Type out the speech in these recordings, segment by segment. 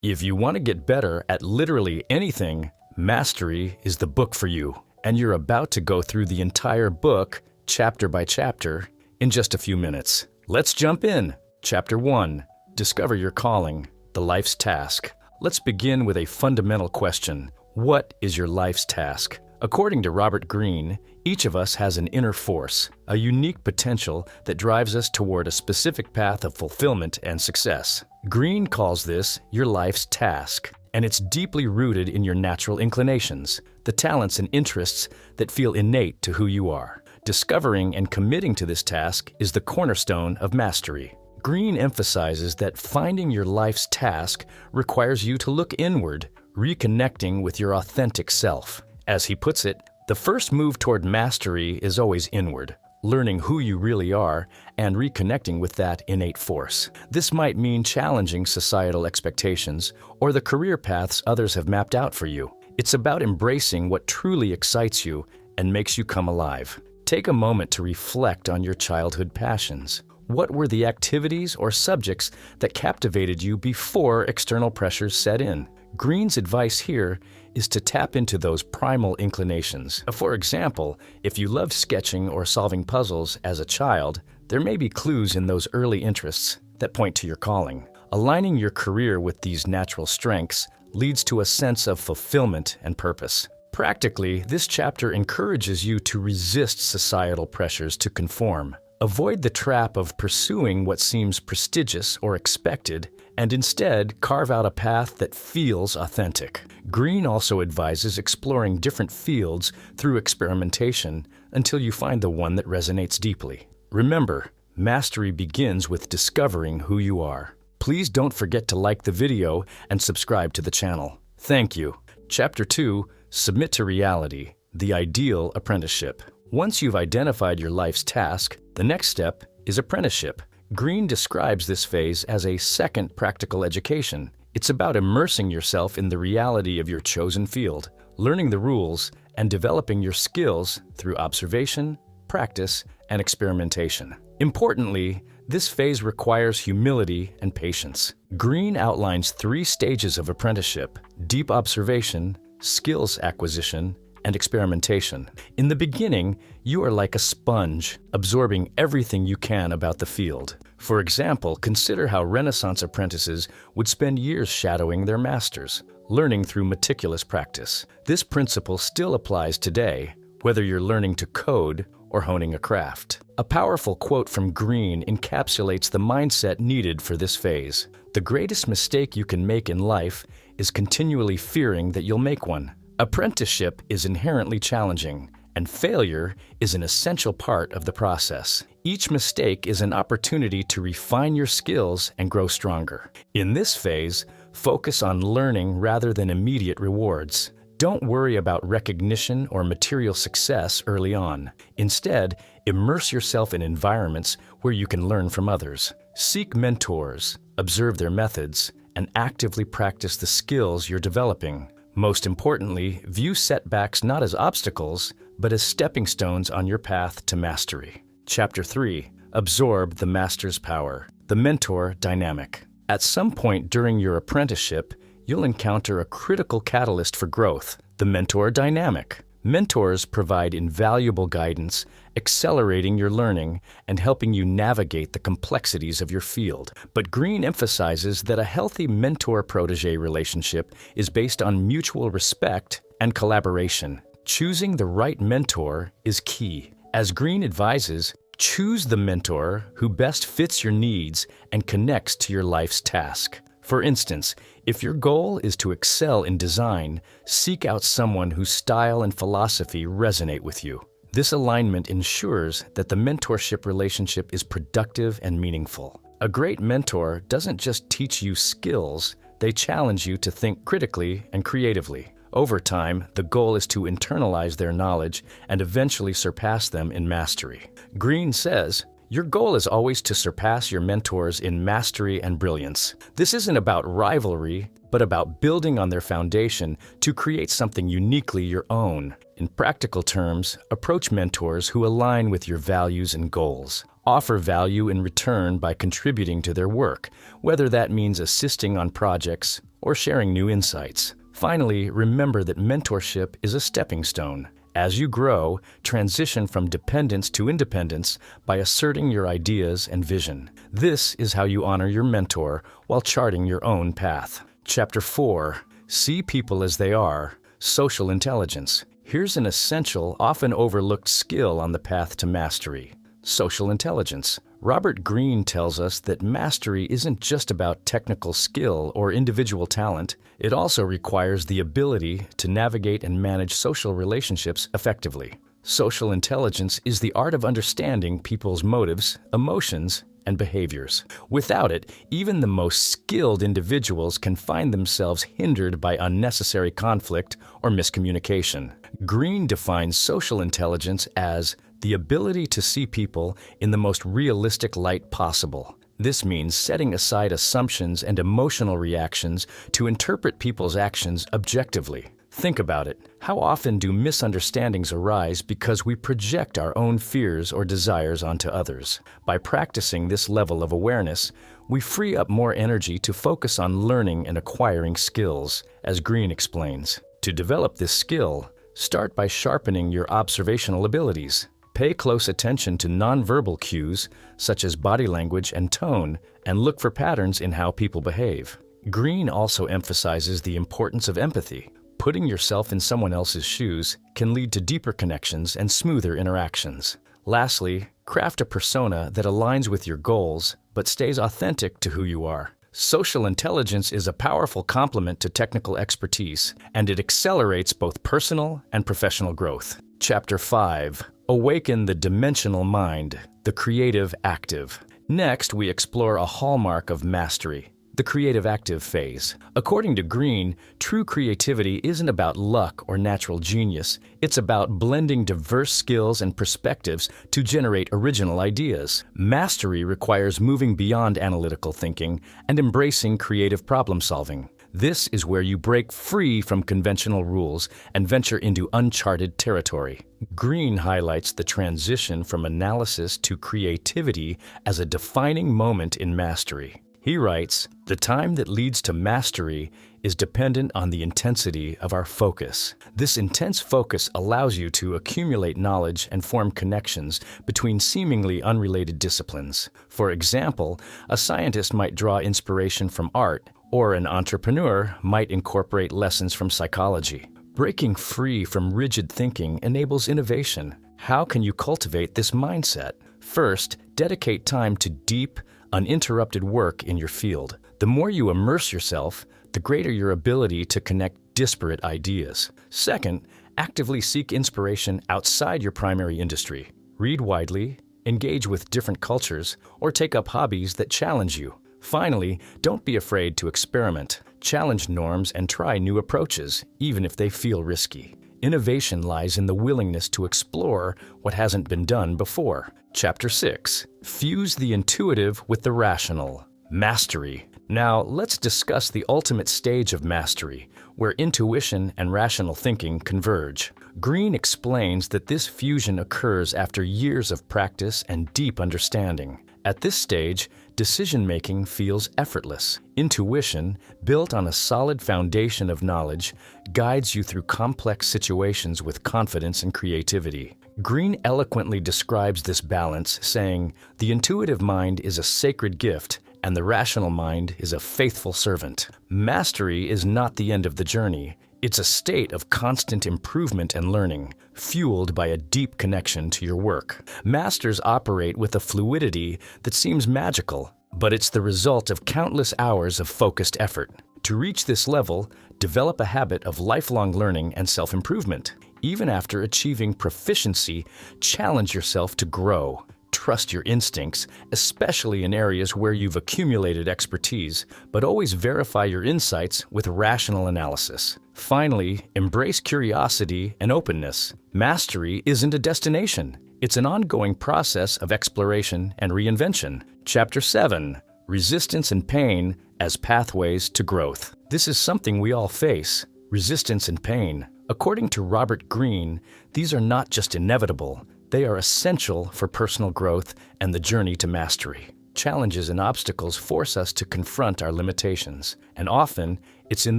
If you want to get better at literally anything, Mastery is the book for you. And you're about to go through the entire book, chapter by chapter, in just a few minutes. Let's jump in. Chapter 1. Discover your calling, the life's task. Let's begin with a fundamental question. What is your life's task? According to Robert Greene, each of us has an inner force, a unique potential that drives us toward a specific path of fulfillment and success. Greene calls this your life's task, and it's deeply rooted in your natural inclinations, the talents and interests that feel innate to who you are. Discovering and committing to this task is the cornerstone of mastery. Greene emphasizes that finding your life's task requires you to look inward, reconnecting with your authentic self. As he puts it, the first move toward mastery is always inward, learning who you really are and reconnecting with that innate force. This might mean challenging societal expectations or the career paths others have mapped out for you. It's about embracing what truly excites you and makes you come alive. Take a moment to reflect on your childhood passions. What were the activities or subjects that captivated you before external pressures set in? Greene's advice here is to tap into those primal inclinations. For example, if you loved sketching or solving puzzles as a child, there may be clues in those early interests that point to your calling. Aligning your career with these natural strengths leads to a sense of fulfillment and purpose. Practically, this chapter encourages you to resist societal pressures to conform. Avoid the trap of pursuing what seems prestigious or expected, and instead carve out a path that feels authentic. Greene also advises exploring different fields through experimentation until you find the one that resonates deeply. Remember, mastery begins with discovering who you are. Please don't forget to like the video and subscribe to the channel. Thank you. Chapter 2. Submit to reality, the ideal apprenticeship. Once you've identified your life's task, the next step is apprenticeship. Greene describes this phase as a second practical education. It's about immersing yourself in the reality of your chosen field, learning the rules, and developing your skills through observation, practice, and experimentation. Importantly, this phase requires humility and patience. Greene outlines 3 stages of apprenticeship: deep observation, skills acquisition, and experimentation. In the beginning, you are like a sponge, absorbing everything you can about the field. For example, consider how Renaissance apprentices would spend years shadowing their masters, learning through meticulous practice. This principle still applies today, whether you're learning to code or honing a craft. A powerful quote from Greene encapsulates the mindset needed for this phase. The greatest mistake you can make in life is continually fearing that you'll make one. Apprenticeship is inherently challenging, and failure is an essential part of the process. Each mistake is an opportunity to refine your skills and grow stronger. In this phase, focus on learning rather than immediate rewards. Don't worry about recognition or material success early on. Instead, immerse yourself in environments where you can learn from others. Seek mentors, observe their methods, and actively practice the skills you're developing. Most importantly, view setbacks not as obstacles, but as stepping stones on your path to mastery. Chapter 3. Absorb the master's power, the mentor dynamic. At some point during your apprenticeship, you'll encounter a critical catalyst for growth, the mentor dynamic. Mentors provide invaluable guidance, accelerating your learning and helping you navigate the complexities of your field. But Greene emphasizes that a healthy mentor-protege relationship is based on mutual respect and collaboration. Choosing the right mentor is key. As Greene advises, choose the mentor who best fits your needs and connects to your life's task. For instance, if your goal is to excel in design, seek out someone whose style and philosophy resonate with you. This alignment ensures that the mentorship relationship is productive and meaningful. A great mentor doesn't just teach you skills, they challenge you to think critically and creatively. Over time, the goal is to internalize their knowledge and eventually surpass them in mastery. Greene says, your goal is always to surpass your mentors in mastery and brilliance. This isn't about rivalry, but about building on their foundation to create something uniquely your own. In practical terms, approach mentors who align with your values and goals. Offer value in return by contributing to their work, whether that means assisting on projects or sharing new insights. Finally, remember that mentorship is a stepping stone. As you grow, transition from dependence to independence by asserting your ideas and vision. This is how you honor your mentor while charting your own path. Chapter 4. See people as they are. Social intelligence. Here's an essential, often overlooked skill on the path to mastery. Social intelligence. Robert Greene tells us that mastery isn't just about technical skill or individual talent. It also requires the ability to navigate and manage social relationships effectively. Social intelligence is the art of understanding people's motives, emotions, and behaviors. Without it, even the most skilled individuals can find themselves hindered by unnecessary conflict or miscommunication. Greene defines social intelligence as the ability to see people in the most realistic light possible. This means setting aside assumptions and emotional reactions to interpret people's actions objectively. Think about it. How often do misunderstandings arise because we project our own fears or desires onto others? By practicing this level of awareness, we free up more energy to focus on learning and acquiring skills, as Greene explains. To develop this skill, start by sharpening your observational abilities. Pay close attention to nonverbal cues, such as body language and tone, and look for patterns in how people behave. Greene also emphasizes the importance of empathy. Putting yourself in someone else's shoes can lead to deeper connections and smoother interactions. Lastly, craft a persona that aligns with your goals, but stays authentic to who you are. Social intelligence is a powerful complement to technical expertise, and it accelerates both personal and professional growth. Chapter 5. Awaken the dimensional mind, the creative active. Next, we explore a hallmark of mastery, the creative active phase. According to Greene, true creativity isn't about luck or natural genius. It's about blending diverse skills and perspectives to generate original ideas. Mastery requires moving beyond analytical thinking and embracing creative problem solving. This is where you break free from conventional rules and venture into uncharted territory. Greene highlights the transition from analysis to creativity as a defining moment in mastery. He writes, "The time that leads to mastery is dependent on the intensity of our focus. This intense focus allows you to accumulate knowledge and form connections between seemingly unrelated disciplines. For example, a scientist might draw inspiration from art, or an entrepreneur might incorporate lessons from psychology. Breaking free from rigid thinking enables innovation. How can you cultivate this mindset? First, dedicate time to deep, uninterrupted work in your field. The more you immerse yourself, the greater your ability to connect disparate ideas. Second, actively seek inspiration outside your primary industry. Read widely, engage with different cultures, or take up hobbies that challenge you. Finally, don't be afraid to experiment. Challenge norms and try new approaches, even if they feel risky. Innovation lies in the willingness to explore what hasn't been done before. Chapter 6. Fuse the intuitive with the rational. Mastery. Now, let's discuss the ultimate stage of mastery, where intuition and rational thinking converge. Greene explains that this fusion occurs after years of practice and deep understanding. At this stage, decision-making feels effortless. Intuition, built on a solid foundation of knowledge, guides you through complex situations with confidence and creativity. Greene eloquently describes this balance, saying, "The intuitive mind is a sacred gift, and the rational mind is a faithful servant." Mastery is not the end of the journey. It's a state of constant improvement and learning, fueled by a deep connection to your work. Masters operate with a fluidity that seems magical, but it's the result of countless hours of focused effort. To reach this level, develop a habit of lifelong learning and self-improvement. Even after achieving proficiency, challenge yourself to grow. Trust your instincts, especially in areas where you've accumulated expertise, but always verify your insights with rational analysis. Finally, embrace curiosity and openness. Mastery isn't a destination. It's an ongoing process of exploration and reinvention. Chapter 7. Resistance and pain as pathways to growth. This is something we all face, resistance and pain. According to Robert Greene, these are not just inevitable, they are essential for personal growth and the journey to mastery. Challenges and obstacles force us to confront our limitations, and often it's in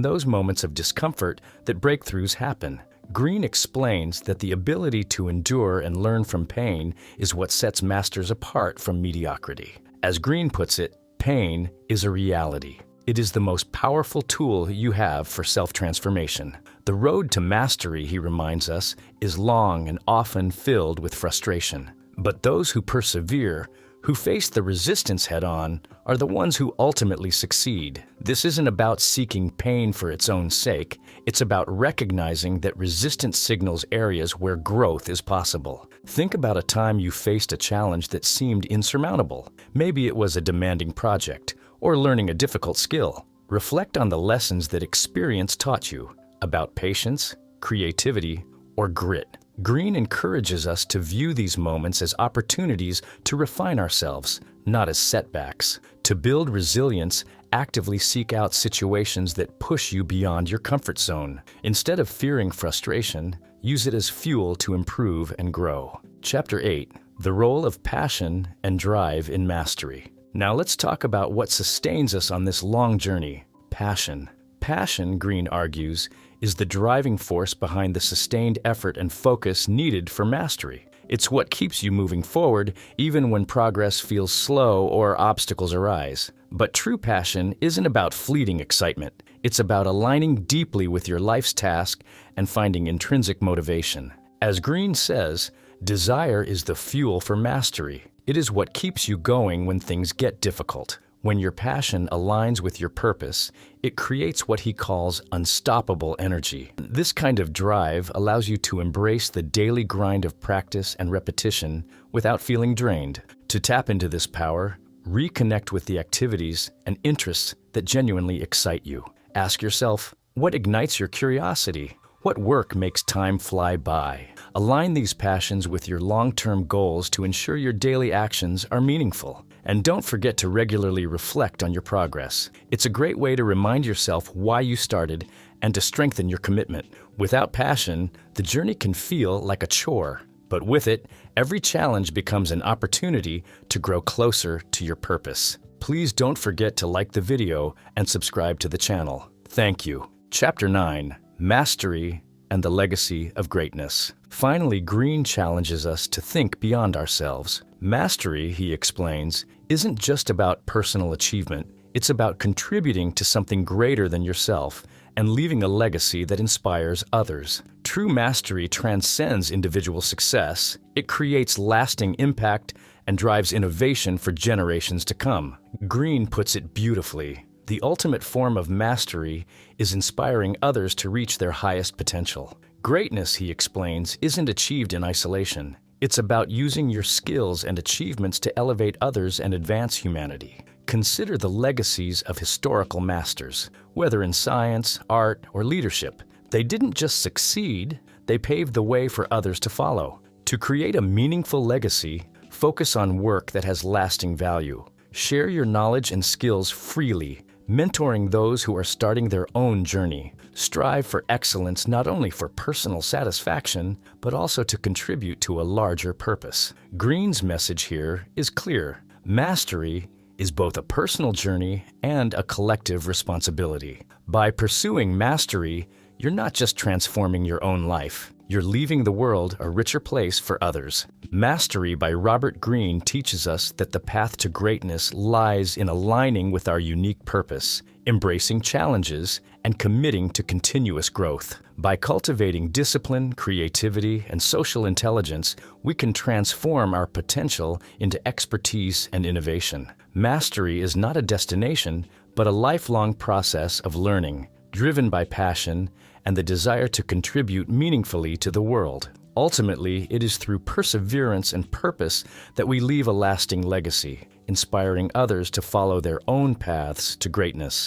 those moments of discomfort that breakthroughs happen. Greene explains that the ability to endure and learn from pain is what sets masters apart from mediocrity. As Greene puts it, pain is a reality. It is the most powerful tool you have for self-transformation. The road to mastery, he reminds us, is long and often filled with frustration. But those who persevere, who face the resistance head-on, are the ones who ultimately succeed. This isn't about seeking pain for its own sake. It's about recognizing that resistance signals areas where growth is possible. Think about a time you faced a challenge that seemed insurmountable. Maybe it was a demanding project or learning a difficult skill. Reflect on the lessons that experience taught you about patience, creativity, or grit. Greene encourages us to view these moments as opportunities to refine ourselves, not as setbacks. To build resilience, actively seek out situations that push you beyond your comfort zone. Instead of fearing frustration, use it as fuel to improve and grow. Chapter 8. The Role of Passion and Drive in Mastery. Now let's talk about what sustains us on this long journey. Passion. Passion, Greene argues, is the driving force behind the sustained effort and focus needed for mastery. It's what keeps you moving forward even when progress feels slow or obstacles arise. But true passion isn't about fleeting excitement. It's about aligning deeply with your life's task and finding intrinsic motivation. As Greene says, desire is the fuel for mastery. It is what keeps you going when things get difficult. When your passion aligns with your purpose, it creates what he calls unstoppable energy. This kind of drive allows you to embrace the daily grind of practice and repetition without feeling drained. To tap into this power, reconnect with the activities and interests that genuinely excite you. Ask yourself, what ignites your curiosity? What work makes time fly by? Align these passions with your long-term goals to ensure your daily actions are meaningful. And don't forget to regularly reflect on your progress. It's a great way to remind yourself why you started and to strengthen your commitment. Without passion, the journey can feel like a chore. But with it, every challenge becomes an opportunity to grow closer to your purpose. Please don't forget to like the video and subscribe to the channel. Thank you. Chapter 9. Mastery and the Legacy of Greatness. Finally, Greene challenges us to think beyond ourselves. Mastery, he explains, isn't just about personal achievement. It's about contributing to something greater than yourself and leaving a legacy that inspires others. True mastery transcends individual success. It creates lasting impact and drives innovation for generations to come. Greene puts it beautifully. The ultimate form of mastery is inspiring others to reach their highest potential. Greatness, he explains, isn't achieved in isolation. It's about using your skills and achievements to elevate others and advance humanity. Consider the legacies of historical masters, whether in science, art, or leadership. They didn't just succeed, they paved the way for others to follow. To create a meaningful legacy, focus on work that has lasting value. Share your knowledge and skills freely, mentoring those who are starting their own journey. Strive for excellence not only for personal satisfaction, but also to contribute to a larger purpose. Greene's message here is clear. Mastery is both a personal journey and a collective responsibility. By pursuing mastery, you're not just transforming your own life, you're leaving the world a richer place for others. Mastery by Robert Greene teaches us that the path to greatness lies in aligning with our unique purpose, embracing challenges, and committing to continuous growth. By cultivating discipline, creativity, and social intelligence, we can transform our potential into expertise and innovation. Mastery is not a destination, but a lifelong process of learning, driven by passion and the desire to contribute meaningfully to the world. Ultimately, it is through perseverance and purpose that we leave a lasting legacy, inspiring others to follow their own paths to greatness.